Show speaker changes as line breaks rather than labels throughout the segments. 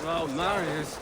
Well, Marius.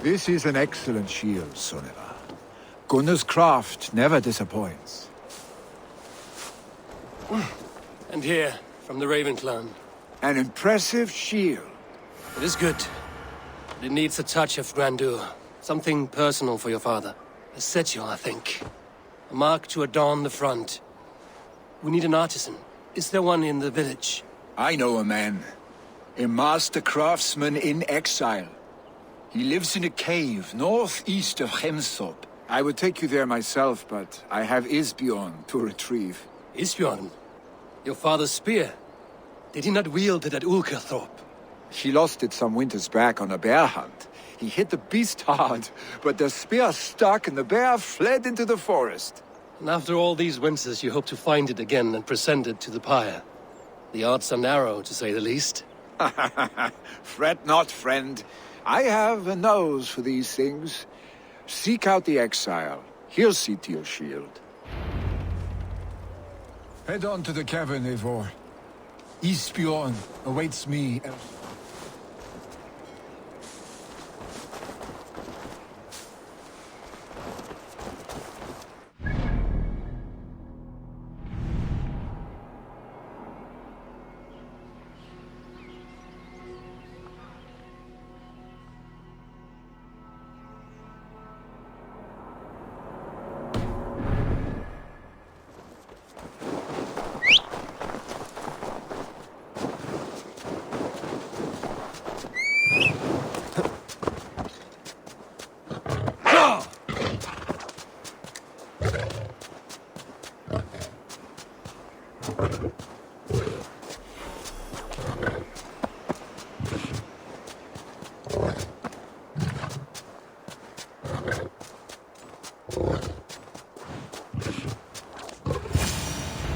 This is an excellent shield, Soneva. Gunnar's craft never disappoints.
And here, from the Raven clan.
An impressive shield.
It is good. But it needs a touch of grandeur. Something personal for your father. A sigil, I think. A mark to adorn the front. We need an artisan. Is there one in the village?
I know a man. A master craftsman in exile. He lives in a cave northeast of Hemthorpe. I would take you there myself, but I have Isbjorn to retrieve.
Isbjorn? Your father's spear? Did he not wield it at Ulkerthorpe?
He lost it some winters back on a bear hunt. He hit the beast hard, but the spear stuck and the bear fled into the forest.
And after all these winters, you hope to find it again and present it to the pyre. The odds are narrow, to say the least.
Fret not, friend. I have a nose for these things. Seek out the exile. He'll see to your shield. Head on to the cavern, Eivor. Isbjorn awaits me.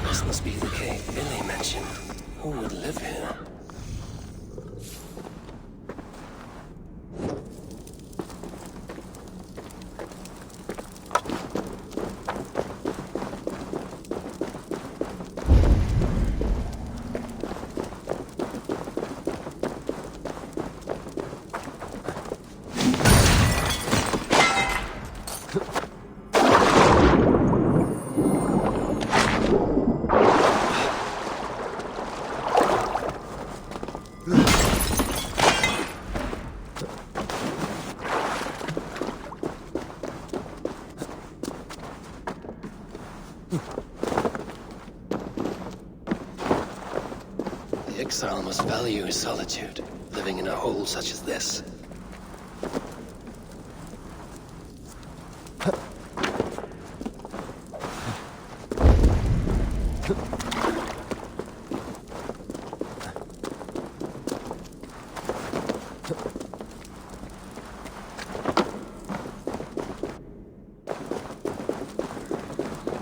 This must be the cave Billy mentioned. Who would live here? The exile must value his solitude, living in a hole such as this.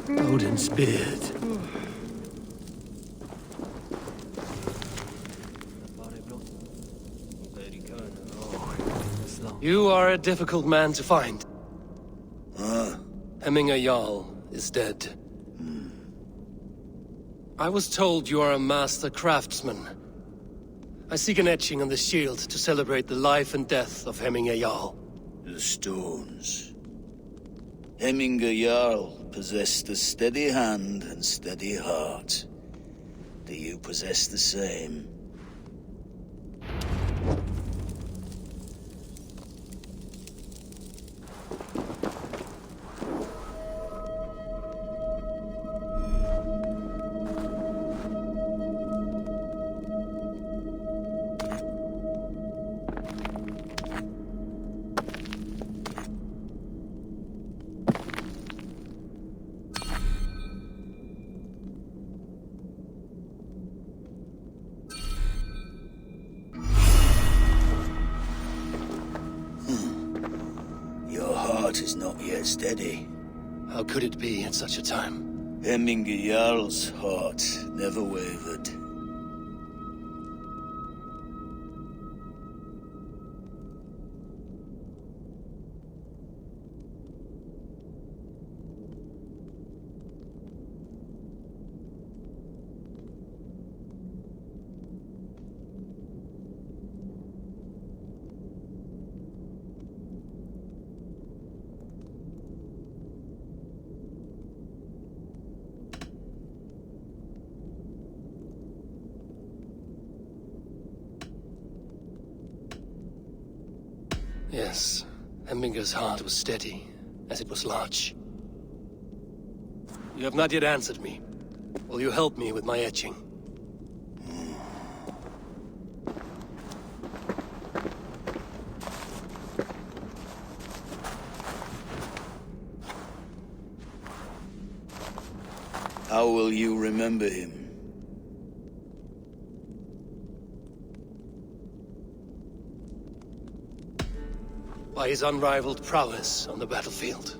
Odin's beard. You are a difficult man to find. Hemminger Jarl is dead. I was told you are a master craftsman. I seek an etching on the shield to celebrate the life and death of Hemminger Jarl.
The stones. Hemminger Jarl possessed a steady hand and steady heart. Do you possess the same? heart is not yet steady.
How could it be at such a time?
Hemminger Jarl's heart never wavered.
Yes, Hemminger's heart was steady, as it was large. You have not yet answered me. Will you help me with my etching?
How will you remember him?
By his unrivaled prowess on the battlefield.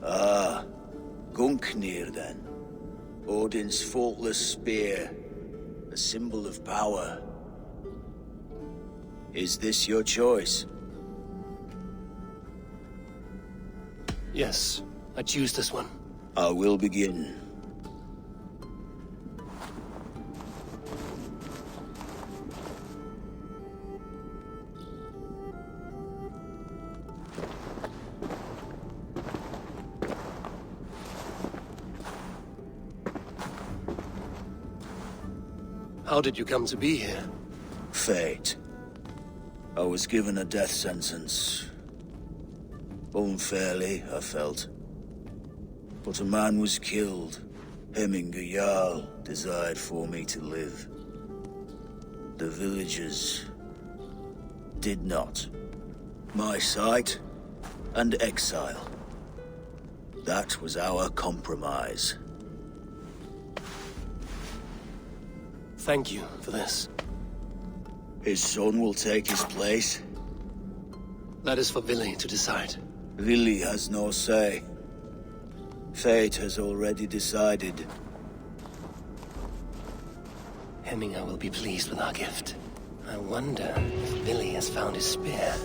Ah, Gungnir then. Odin's faultless spear, a symbol of power. Is this your choice?
Yes, I choose this one.
I will begin.
How did you come to be here?
Fate. I was given a death sentence. Unfairly, I felt. But a man was killed. Hemminger Jarl desired for me to live. The villagers did not. My sight and exile. That was our compromise.
Thank you for this.
His son will take his place.
That is for Vili to decide.
Vili has no say. Fate has already decided.
Hemminger will be pleased with our gift. I wonder if Vili has found his spear.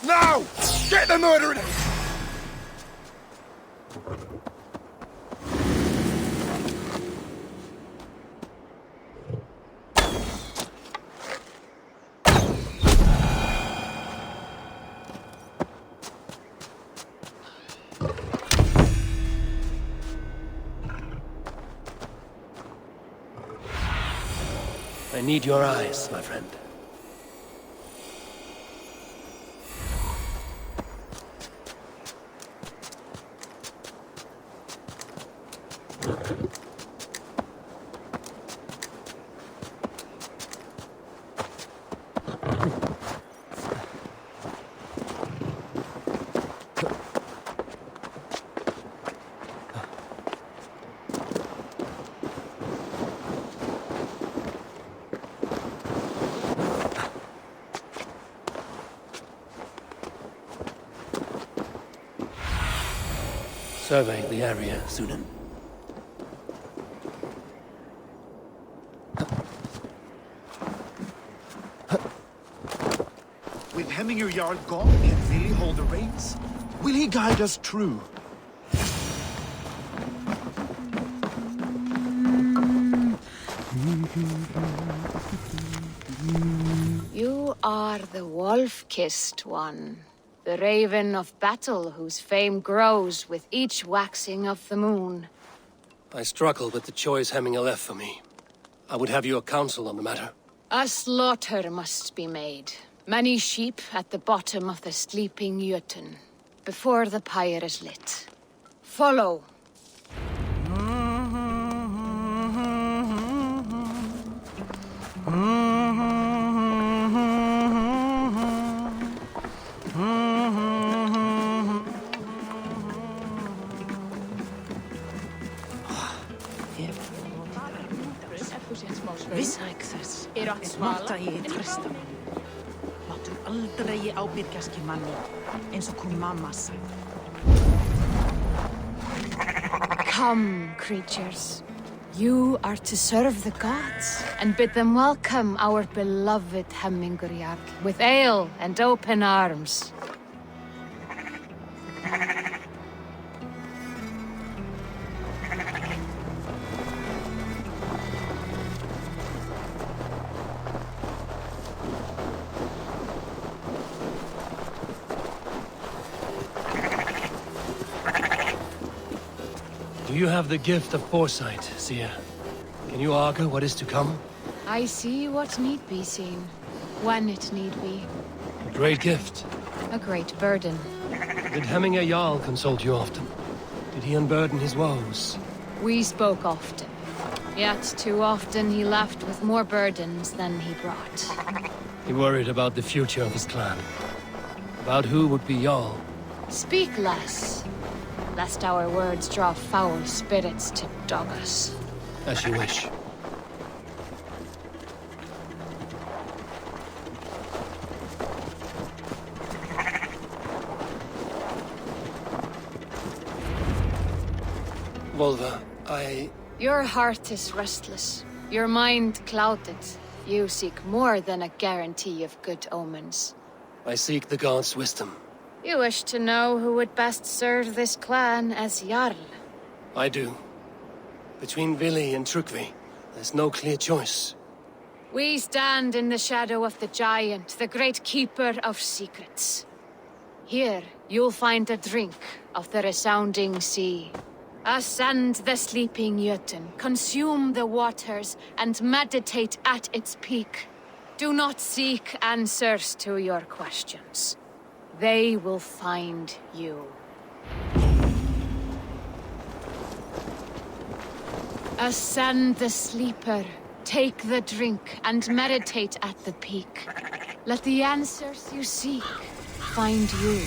Now! Get the murderer!
I need your eyes, my friend. survey the area, Sunan.
With Hemminger Jarl gone, can Vili hold the reins? Will he guide us true?
You are the wolf-kissed one. The raven of battle whose fame grows with each waxing of the moon.
I struggle with the choice Hemminger left for me. I would have your counsel on the matter.
A slaughter must be made. Many sheep at the bottom of the sleeping Jötun, before the pyre is lit. Follow.
Vissaik þess máta ég í trista. Máttu aldrei ábyrgjast manni, eins og kom mamma sagði.
Come, creatures. You are to serve the gods, and bid them welcome our beloved Hemminger Jarl, with ale and open arms.
Do you have the gift of foresight, Seer? Can you augur what is to come?
I see what need be seen, when it need be.
A great gift.
A great burden.
Did Hemminger Jarl consult you often? Did he unburden his woes?
We spoke often, yet too often he left with more burdens than he brought.
He worried about the future of his clan. About who would be Jarl.
Speak less, lest our words draw foul spirits to dog us.
As you wish. Volva,
Your heart is restless, your mind clouded. You seek more than a guarantee of good omens.
I seek the gods' wisdom.
You wish to know who would best serve this clan as Jarl.
I do. Between Vili and Trukvi, there's no clear choice.
We stand in the shadow of the giant, the great keeper of secrets. Here, you'll find a drink of the resounding sea. Ascend the sleeping Jötun, consume the waters, and meditate at its peak. Do not seek answers to your questions. They will find you. Ascend the sleeper, take the drink, and meditate at the peak. Let the answers you seek find you.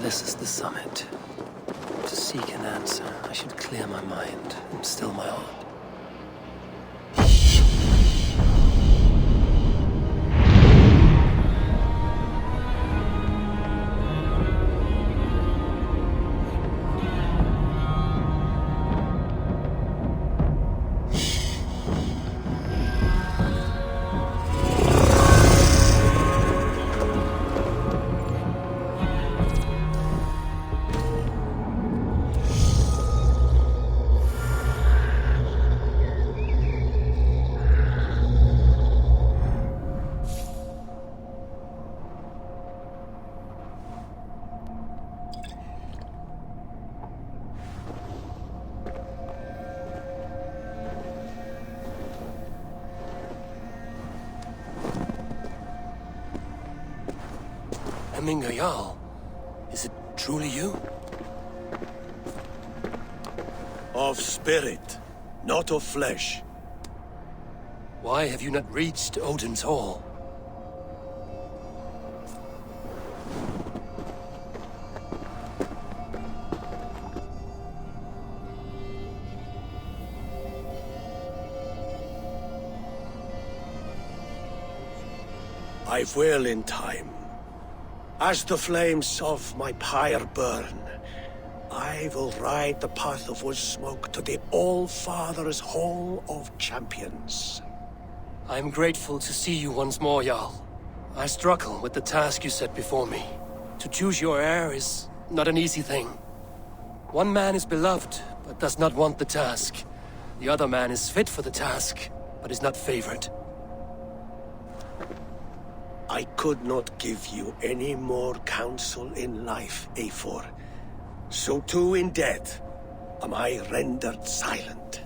This is the summit. seek an answer, I should clear my mind and still my heart. Hemminger Jarl, is it truly you?
Of spirit, not of flesh.
Why have you not reached Odin's Hall?
I will in time. As the flames of my pyre burn, I will ride the path of wood smoke to the All-Father's Hall of Champions.
I am grateful to see you once more, Jarl. I struggle with the task you set before me. To choose your heir is not an easy thing. One man is beloved, but does not want the task. The other man is fit for the task, but is not favored.
I could not give you any more counsel in life, Eivor. So too in death am I rendered silent.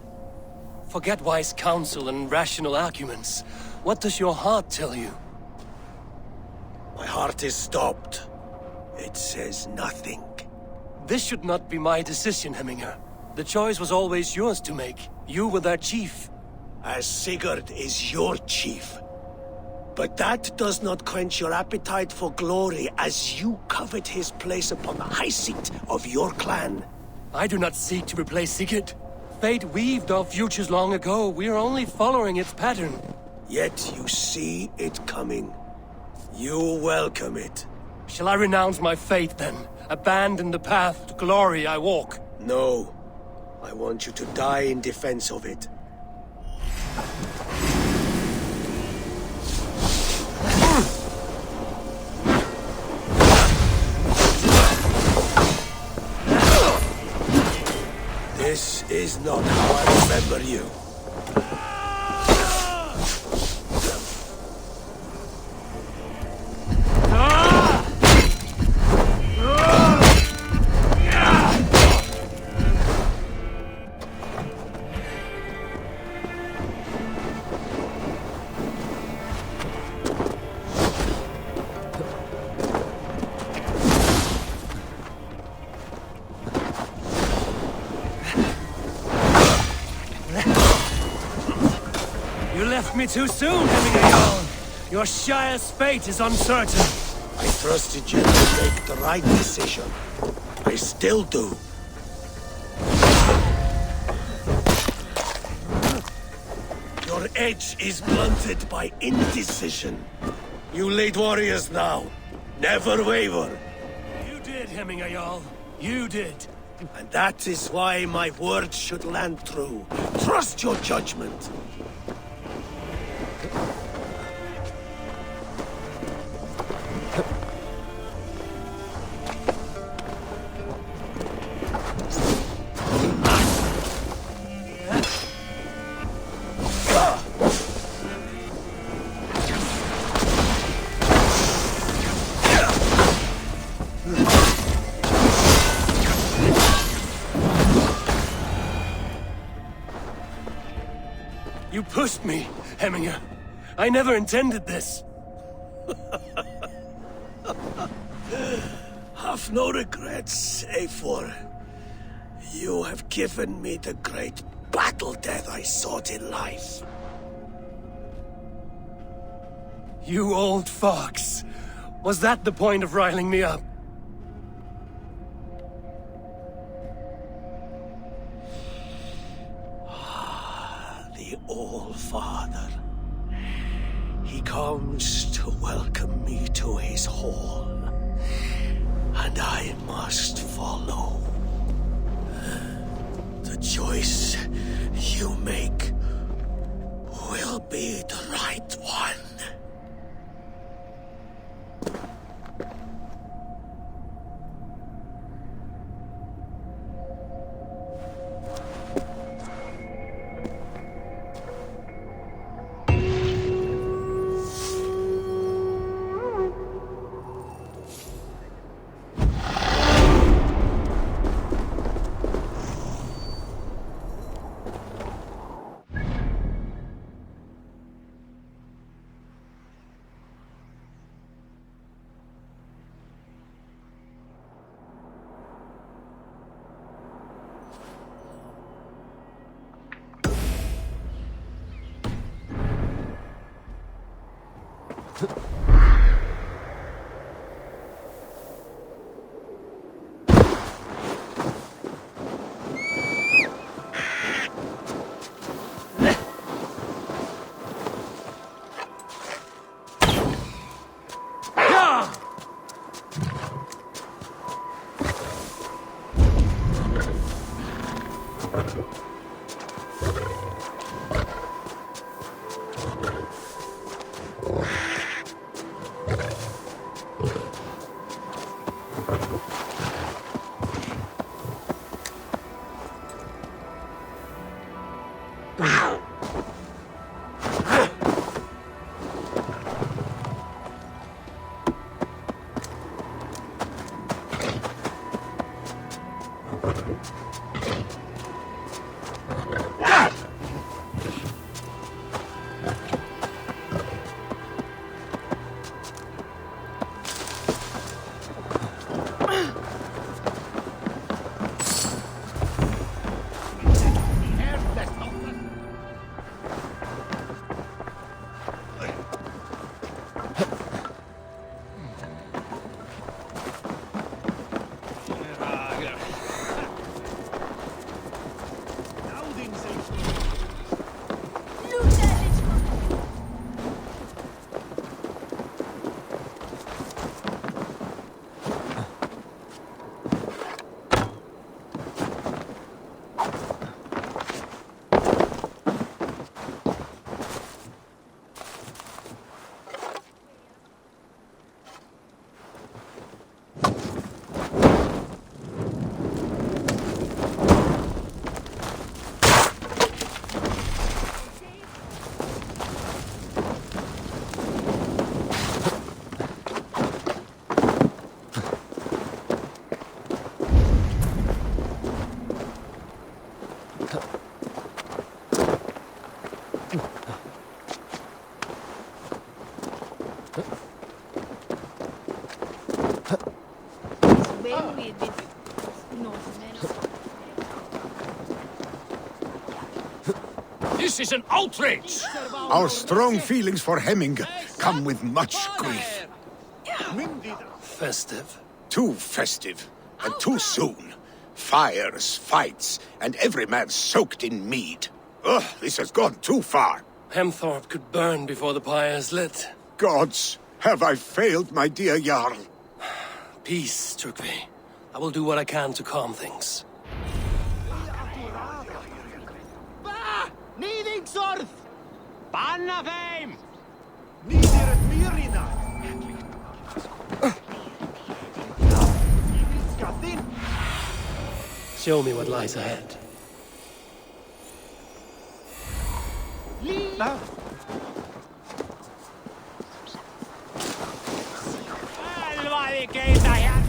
Forget wise counsel and rational arguments. What does your heart tell you?
My heart is stopped. It says nothing.
This should not be my decision, Hemminger. The choice was always yours to make. You were their chief.
As Sigurd is your chief. But that does not quench your appetite for glory as you covet his place upon the high seat of your clan.
I do not seek to replace Sigurd. Fate weaved our futures long ago. We are only following its pattern.
Yet you see it coming. You welcome it.
Shall I renounce my faith then? Abandon the path to glory I walk?
No. I want you to die in defense of it. This is not how I remember you.
You left me too soon, Hemminger Jarl. Your Shire's fate is uncertain.
I trusted you to make the right decision. I still do. Your edge is blunted by indecision. You lead warriors now. Never waver.
You did, Hemminger Jarl. You did.
And that is why my words should land true. Trust your judgment.
You pushed me, Hemminger. I never intended this.
Have no regrets, Eivor. You have given me the great battle death I sought in life.
You old fox. Was that the point of riling me up?
comes to welcome me to his hall, and I must follow. The choice you make will be the right one.
This is an outrage!
Our strong feelings for Hemming come with much grief.
Festive.
Too festive, and too soon. Fires, fights, and every man soaked in mead. Ugh, this has gone too far.
Hemthorpe could burn before the pyre is lit.
Gods, have I failed my dear Jarl?
Peace, Turkvi. I will do what I can to calm things.
Niðingsorð! Banna þeim!
Show me what lies ahead.
Elvaði geita hér!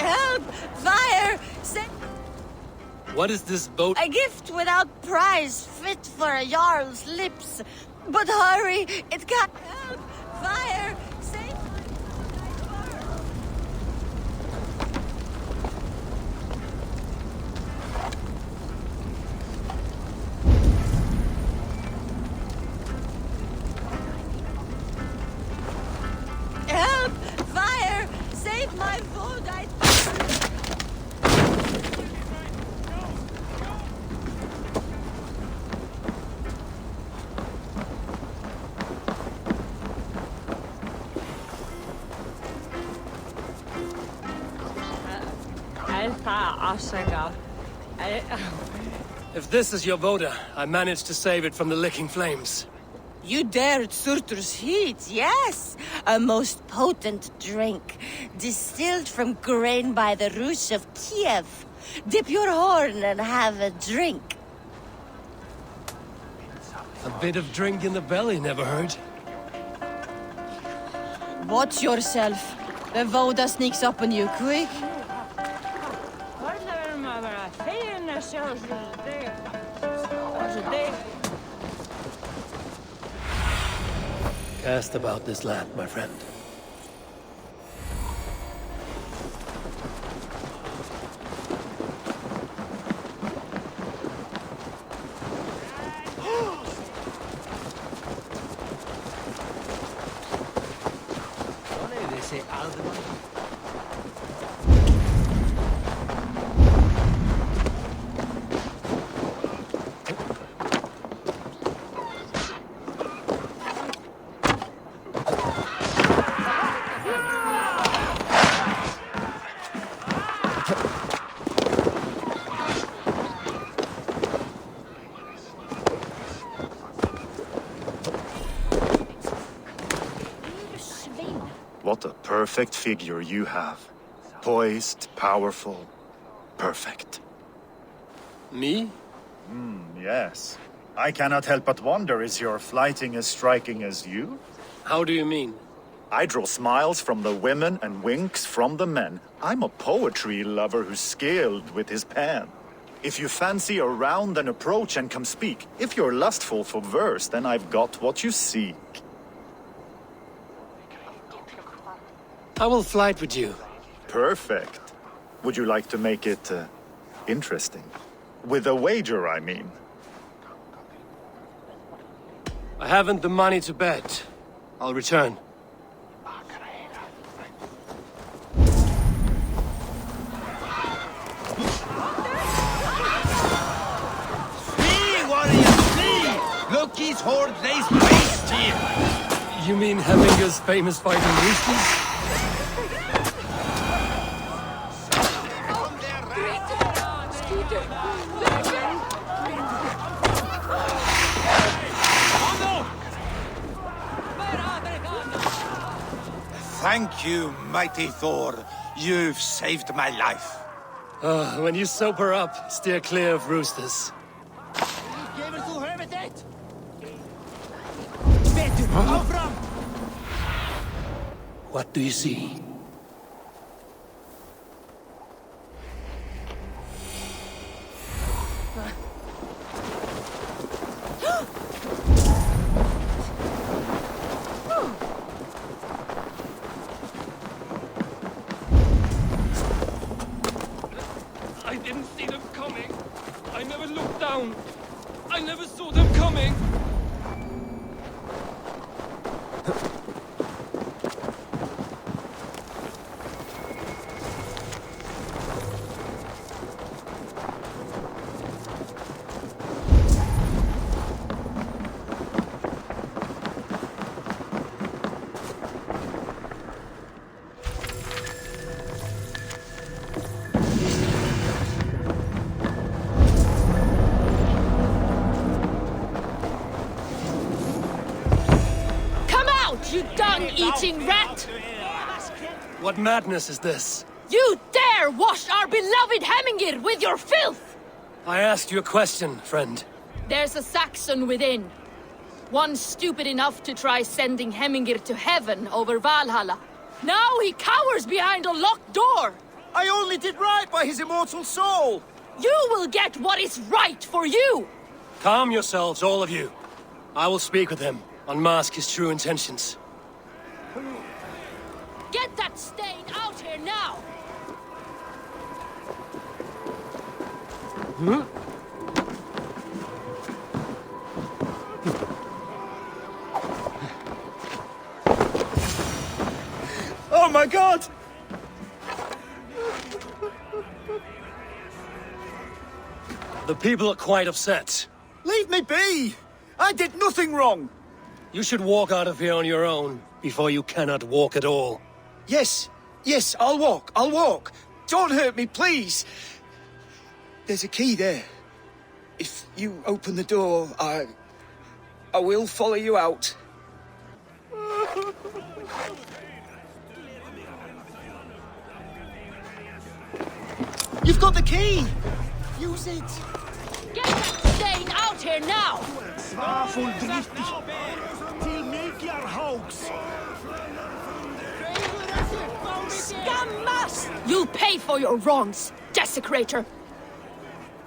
Help! Fire! Send
What is this boat?
a gift without price, fit for a jarl's lips. But hurry! It can't help! Fire! Save Help! Fire! Save my food!
If this is your Voda, I managed to save it from the licking flames.
You dared Surtur's heat, yes. A most potent drink, distilled from grain by the Rus of Kiev. Dip your horn and have a drink.
A bit of drink in the belly never hurt.
Watch yourself. The Voda sneaks up on you quick.
Cast about this land, my friend.
What a perfect figure you have. Poised, powerful, perfect.
Me?
Yes. I cannot help but wonder, is your flighting as striking as you?
How do you mean?
I draw smiles from the women and winks from the men. I'm a poetry lover who's skilled with his pen. If you fancy a round, then approach and come speak. If you're lustful for verse, then I've got what you seek.
I will flight with you.
Perfect. Would you like to make it interesting? With a wager, I mean.
I haven't the money to bet. I'll return.
Flee, warriors, flee! Loki's horde lays waste here!
You mean Hemminger's famous fighting roosters?
Thank you, mighty Thor. You've saved my life.
When you sober up, steer clear of roosters. What do you see?
I didn't see them coming. I never looked down. I never saw them coming.
You dung-eating rat!
What madness is this?
You dare wash our beloved Hemingir with your filth!
I asked you a question, friend.
There's a Saxon within. One stupid enough to try sending Hemingir to heaven over Valhalla. Now he cowers behind a locked door!
I only did right by his immortal soul!
You will get what is right for you!
Calm yourselves, all of you. I will speak with him, unmask his true intentions.
Get that stain out here now!
Oh my god!
The people are quite upset.
Leave me be! I did nothing wrong!
You should walk out of here on your own, before you cannot walk at all.
Yes, I'll walk. Don't hurt me, please! There's a key there. If you open the door, I will follow you out. You've got the key! Use it!
Get that stain out here now! Skammas! You'll pay for your wrongs, desecrator!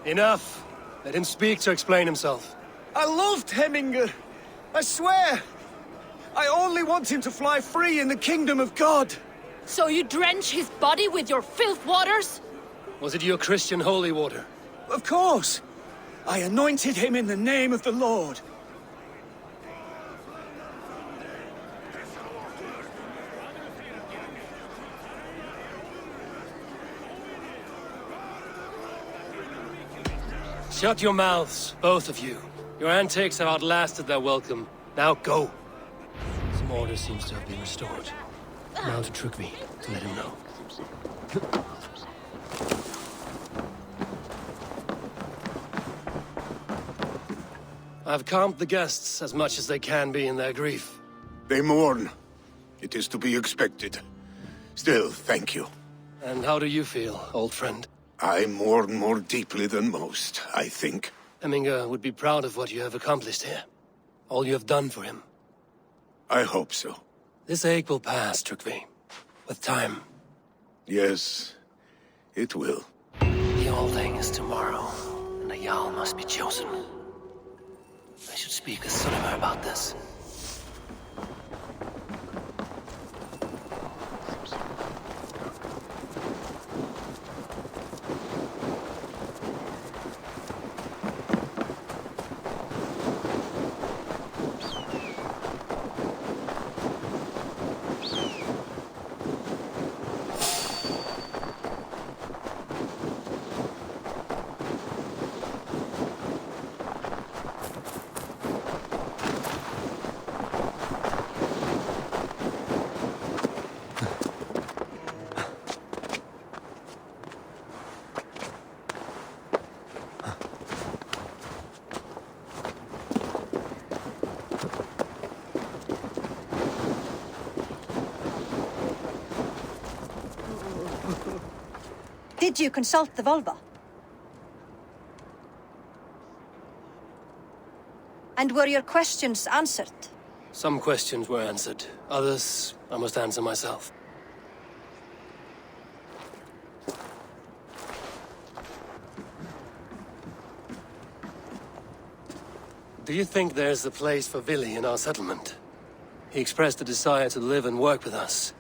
Enough! Let him speak to explain himself.
I loved Hemminger. I swear. I only want him to fly free in the kingdom of God.
So you drench his body with your filth waters?
Was it your Christian holy water?
Of course. I anointed him in the name of the Lord.
Shut your mouths, both of you. Your antics have outlasted their welcome. Now go. Some order seems to have been restored. Now to Trugvi, to let him know. I've calmed the guests as much as they can be in their grief.
They mourn. It is to be expected. Still, thank you.
And how do you feel, old friend?
I mourn more deeply than most, I think.
Hemminger would be proud of what you have accomplished here. All you have done for him.
I hope so.
This ache will pass, Trugvi. With time.
Yes, it will.
The Alding is tomorrow, and a Jarl must be chosen. I should speak with Sulimer about this.
Did you consult the Volva? And were your questions answered?
Some questions were answered. Others, I must answer myself. Do you think there's a place for Vili in our settlement? He expressed a desire to live and work with us.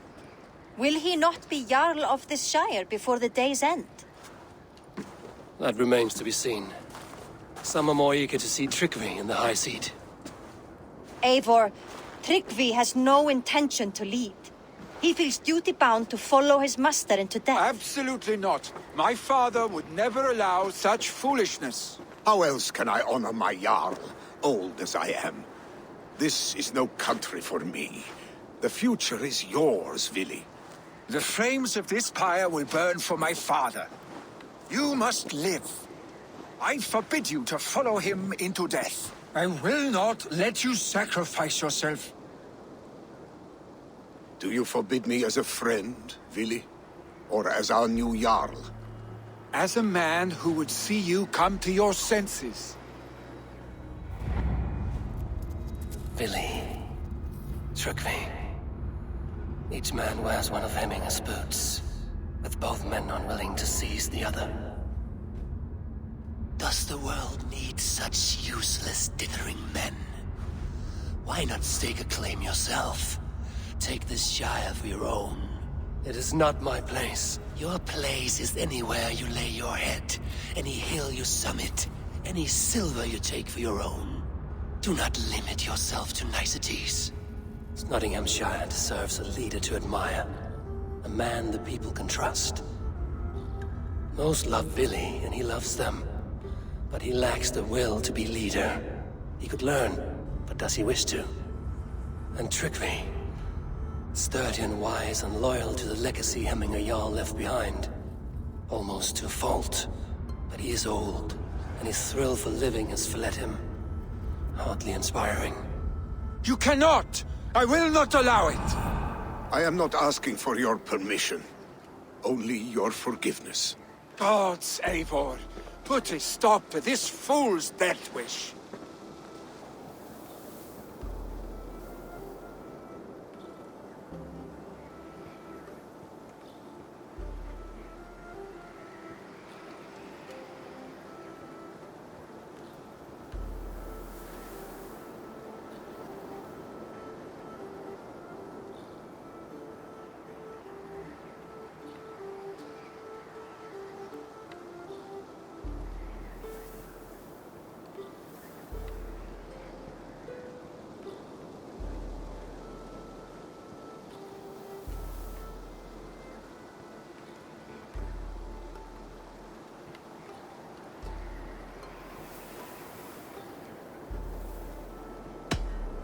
Will he not be Jarl of this shire before the day's end?
That remains to be seen. Some are more eager to see Trygvi in the high seat.
Eivor, Tryggvi has no intention to lead. He feels duty-bound to follow his master into death.
Absolutely not. My father would never allow such foolishness.
How else can I honor my Jarl, old as I am? This is no country for me. The future is yours, Vili.
The flames of this pyre will burn for my father. You must live. I forbid you to follow him into death. I will not let you sacrifice yourself.
Do you forbid me as a friend, Vili? Or as our new Jarl?
As a man who would see you come to your senses.
Vili. Trygvi. Each man wears one of Hemminger's boots, with both men unwilling to seize the other. Does the world need such useless, dithering men? Why not stake a claim yourself? Take this shire for your own. It is not my place. Your place is anywhere you lay your head, any hill you summit, any silver you take for your own. Do not limit yourself to niceties. Nottinghamshire deserves a leader to admire, a man the people can trust. Most love Vili, and he loves them, but he lacks the will to be leader. He could learn, but does he wish to? And Trygvi, sturdy and wise and loyal to the legacy Hemminger Jarl left behind. almost to a fault. But he is old, and his thrill for living has fled him. Hardly inspiring.
You cannot! I will not allow it!
I am not asking for your permission. Only your forgiveness.
Gods, Eivor, put a stop to this fool's death wish.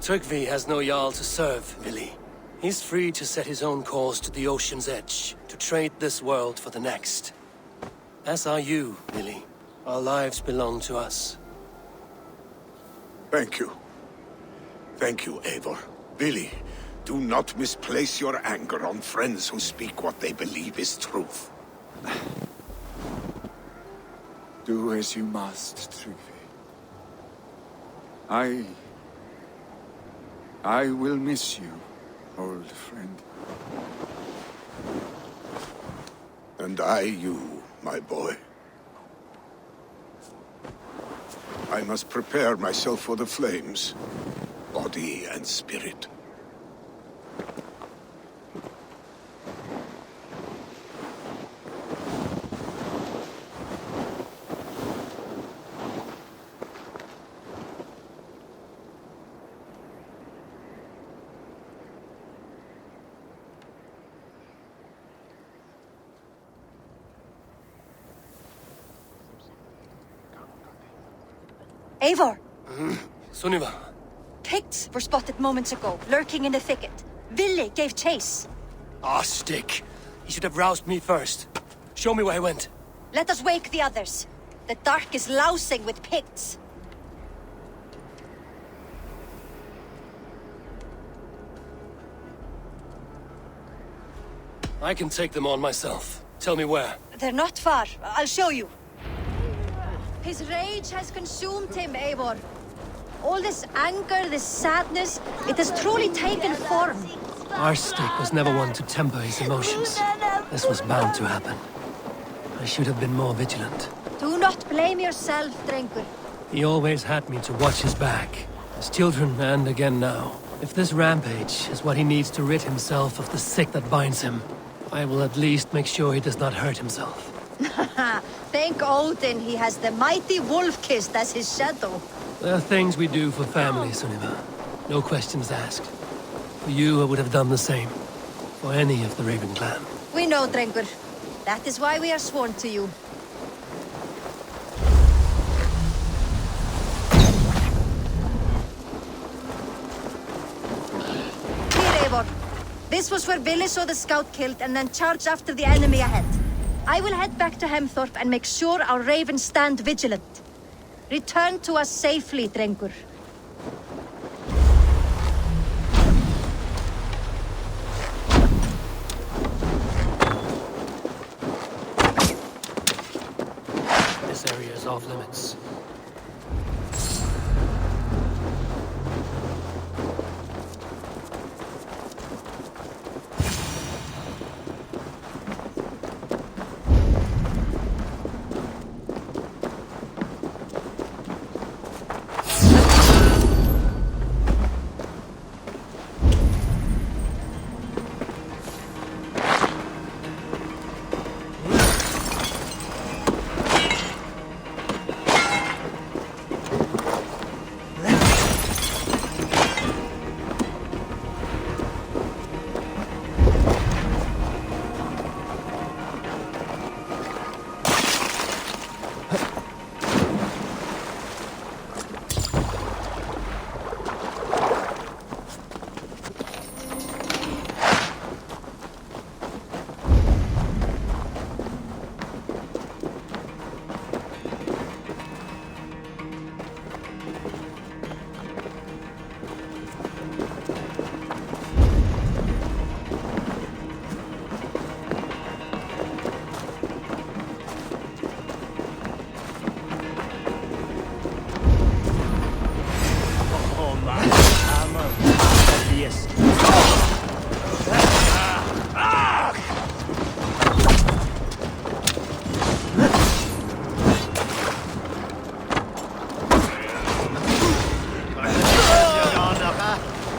Tryggvi has no Jarl to serve, Vili. He's free to set his own course to the ocean's edge, to trade this world for the next. As are you, Vili. Our lives belong to us.
Thank you. Thank you, Eivor. Billy, do not misplace your anger on friends who speak what they believe is truth.
Do as you must, Tryggvi. I will miss you, old friend.
And I you, my boy. I must prepare myself for the flames, body and spirit.
Eivor!
Sunniva!
Picts were spotted moments ago, lurking in the thicket. Vili gave chase.
Ah, stick! He should have roused me first. Show me where he went.
Let us wake the others. The dark is lousing with Picts.
I can take them on myself. Tell me where.
They're not far. I'll show you. His rage has consumed him, Eivor. All this anger, this sadness, it has truly taken form.
Our stick was never one to temper his emotions. This was bound to happen. I should have been more vigilant.
Do not blame yourself, Drengur.
He always had me to watch his back. As children and again now. If this rampage is what he needs to rid himself of the sick that binds him, I will at least make sure he does not hurt himself.
Thank Odin he has the mighty Wolf-Kissed as his shadow.
There are things we do for family, Sunniva. No questions asked. For you, I would have done the same. For any of the Raven clan.
We know, Drengur. That is why we are sworn to you. Here, Eivor. This was where Vili saw the scout killed and then charged after the enemy ahead. I will head back to Hemthorpe and make sure our ravens stand vigilant. Return to us safely, Drengur.
This area is off limits.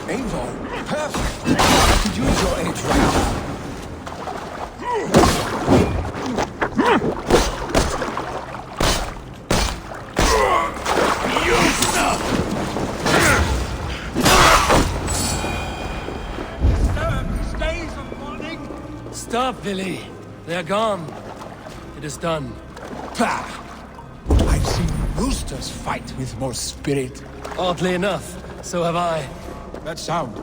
Eivor, perfect. I could use your aid right now.
Stop, Billy. They're gone. It is done.
Pah! I've seen roosters fight with more spirit.
Oddly enough, so have I.
That sound.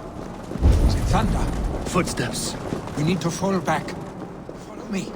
Is it thunder?
Footsteps.
We need to fall back. Follow me.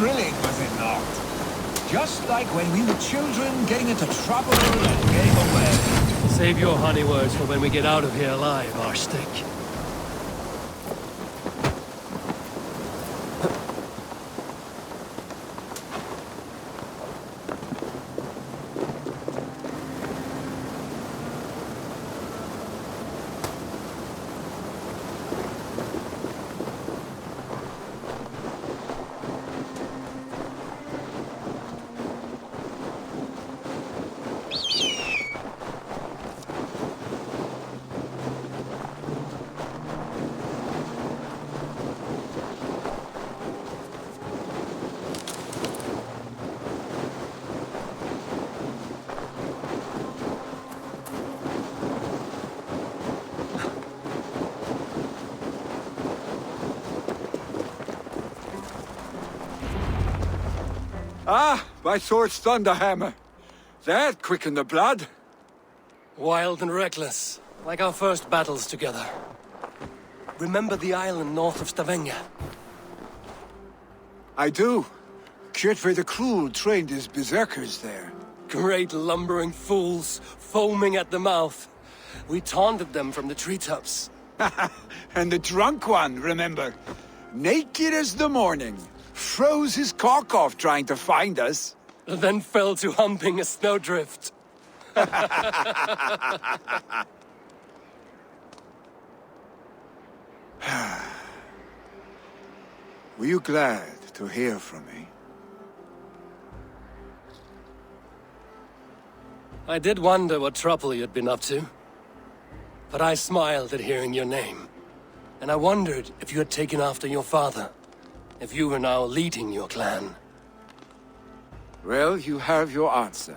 Thrilling, was it not? Just like when we were children, getting into trouble and getting away.
Save your honey words for when we get out of here alive, Arstick.
Ah, my sword's thunderhammer. That quickened the blood.
Wild and reckless, like our first battles together. Remember the island north of Stavanger?
I do. Kjotve the Cruel trained his berserkers there.
Great lumbering fools, foaming at the mouth. We taunted them from the treetops.
And the drunk one, remember? Naked as the morning. Froze his cock off trying to find us.
Then fell to humping a snowdrift.
Were you glad to hear from me?
I did wonder what trouble you'd been up to. But I smiled at hearing your name. And I wondered if you had taken after your father. If you were now leading your clan.
Well, you have your answer.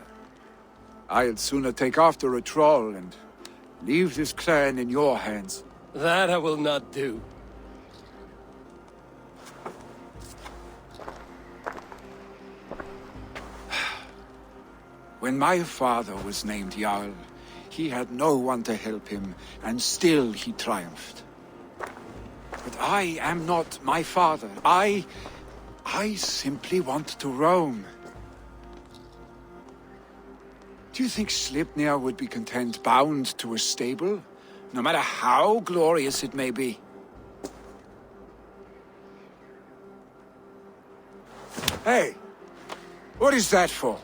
I'd sooner take after a troll and leave this clan in your hands.
That I will not do.
When my father was named Jarl, he had no one to help him, and still he triumphed. But I am not my father. I simply want to roam. Do you think Sleipnir would be content bound to a stable, no matter how glorious it may be? Hey, what is that for?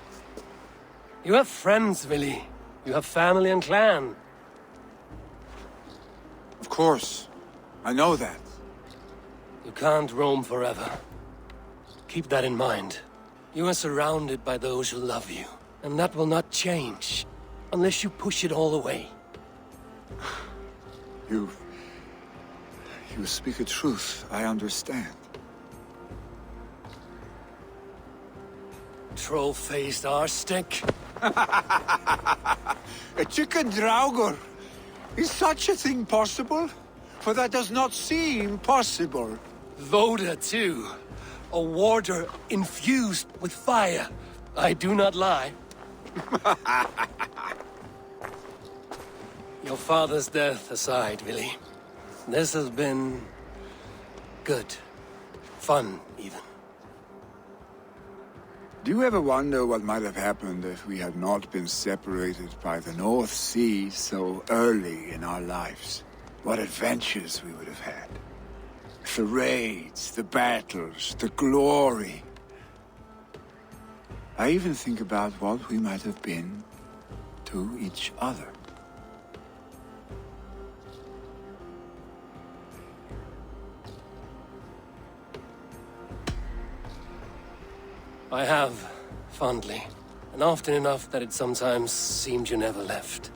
You have friends, Willy. You have family and clan.
Of course. I know that.
You can't roam forever. Keep that in mind. You are surrounded by those who love you. And that will not change. Unless you push it all away.
You speak a truth, I understand.
Troll-faced arstick.
A chicken Draugr! Is such a thing possible? For that does not seem possible.
Voda, too. A warder infused with fire. I do not lie. Your father's death aside, Willy. This has been... good. Fun, even.
Do you ever wonder what might have happened if we had not been separated by the North Sea so early in our lives? What adventures we would have had. The raids, the battles, the glory. I even think about what we might have been to each other.
I have, fondly. And often enough that it sometimes seemed you never left.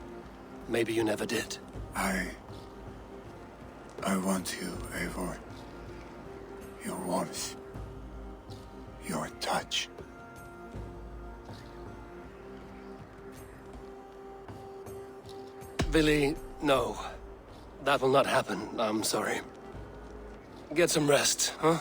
maybe you never did.
I want you, Eivor. Your warmth. Your touch.
Billy, no. That will not happen. I'm sorry. Get some rest, huh?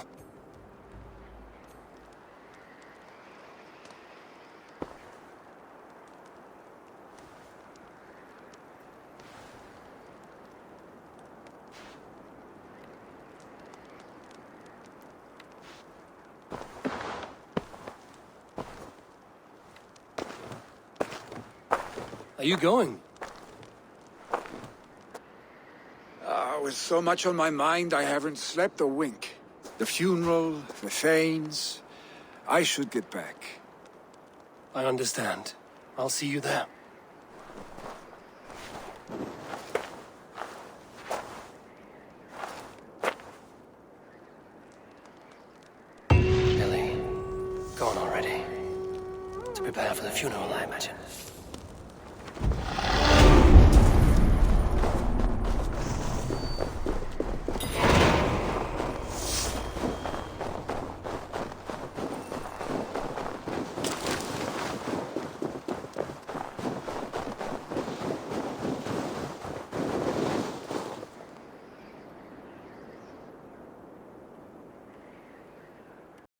Are you going?
With so much on my mind, I haven't slept a wink. The funeral, the Thanes. I should get back.
I understand. I'll see you there. Billy, go on already. To prepare for the funeral, I imagine.